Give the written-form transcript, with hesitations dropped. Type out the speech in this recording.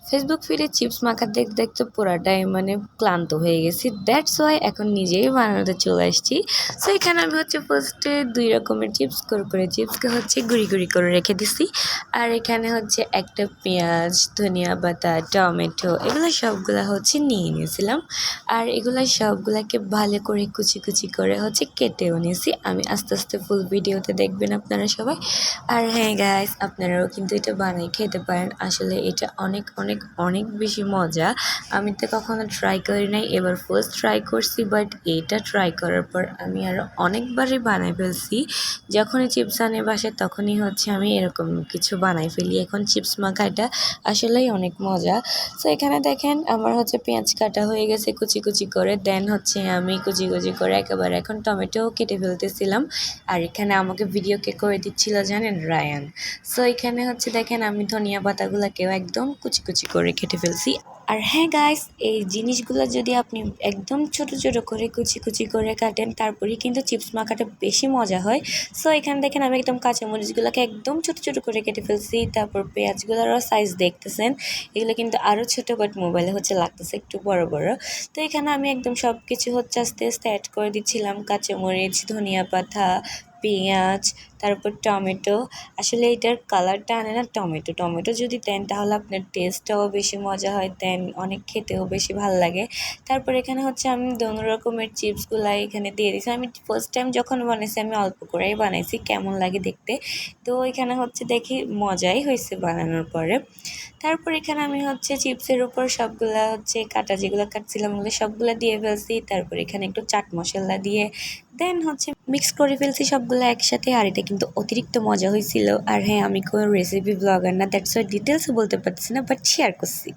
Facebook ফিডে chips মাখা দেখতে দেখতে পুরাটাই মানে ক্লান্ত হয়ে গেছি। দ্যাটস ওয়াই এখন নিজেই বানাতে চলে আসছি। সো এখানে আমি হচ্ছে ফার্স্টে 2 রকমের চিপস কুরকুরে চিপসকে হচ্ছে গুঁড়ি গুঁড়ি করে রেখে দিছি। আর এখানে হচ্ছে একটা পেঁয়াজ, ধনিয়া পাতা, টমেটো এগুলো সবগুলা হচ্ছে নিয়ে নিয়েছিলাম। আর এগুলো সবগুলাকে ভালো করে কুচি কুচি করে হচ্ছে কেটেও নিয়েছি। আমি আস্তে আস্তে ফুল ভিডিওতে দেখবেন আপনারা সবাই। আর হ্যাঁ গাইস, আপনারাও কিন্তু এটা বানিয়ে খেতে পারেন। আসলে এটা অনেক অনেক অনেক বেশি মজা। আমি তো কখনো ট্রাই করি নাই, এবার ফার্স্ট ট্রাই করছি। বাট এটা ট্রাই করার পর আমি আরও অনেকবারই বানাই ফেলছি। যখনই চিপস আনে বাসায় তখনই হচ্ছে আমি এরকম কিছু বানাই ফেলি। এখন চিপস মাখাটা আসলেই অনেক মজা। সো এখানে দেখেন আমার হচ্ছে পেঁয়াজ কাটা হয়ে গেছে কুচি কুচি করে। দেন হচ্ছে আমি কুচি কুচি করে একেবারে এখন টমেটোও কেটে ফেলতেছিলাম। আর এখানে আমাকে ভিডিওকে করে দিচ্ছিল জানেন রায়ান। সো এখানে হচ্ছে দেখেন আমি ধনিয়া পাতাগুলোকেও একদম কুচি কুচি করে কেটে ফেলছি। আর হ্যাঁ গাইস, এই জিনিসগুলো যদি আপনি একদম ছোট ছোট করে কুচি কুচি করে কাটেন তারপরেই কিন্তু চিপস মাখাটা বেশি মজা হয়। সো এখানে দেখেন আমি একদম কাঁচামরিচগুলোকে একদম ছোট ছোট করে কেটে ফেলছি। তারপর পেঁয়াজগুলোরও সাইজ দেখতেছেন, এগুলো কিন্তু আরও ছোটো, বাট মোবাইলে হচ্ছে লাগতেছে একটু বড় বড়। তো এখানে আমি একদম সব কিছু হচ্ছে আস্তে আস্তে অ্যাড করে দিচ্ছিলাম, কাঁচামরিচ, ধনিয়া পাতা, পেঁয়াজ, তারপর টমেটো। আসলে এটার কালারটা আনে না টমেটো। টমেটো যদি দেন তাহলে আপনার টেস্টটাও বেশি মজা হয়, দেন অনেক খেতেও বেশি ভালো লাগে। তারপর এখানে হচ্ছে আমি দোনো রকমের চিপসগুলো এখানে দিয়ে দিয়েছি। আমি ফার্স্ট টাইম যখন বানাইছি আমি অল্প করেই বানাইছি, কেমন লাগে দেখতে। তো এখানে হচ্ছে দেখি মজাই হয়েছে বানানোর পরে। তারপর এখানে আমি হচ্ছে চিপসের উপর সবগুলা হচ্ছে কাটা যেগুলো কাটছিলাম ওগুলো সবগুলা দিয়ে ফেলছি। তারপর এখানে একটু চাট মশলা দিয়ে দেন হচ্ছে মিক্স করে ফেলছি সবগুলো একসাথে। আর এটা কিন্তু অতিরিক্ত মজা হয়েছিল। আর হ্যাঁ, আমি কোনো রেসিপি ব্লগার না, দ্যাটস ওয়াই ডিটেলসও বলতে পারছি না, বাট শেয়ার করছি।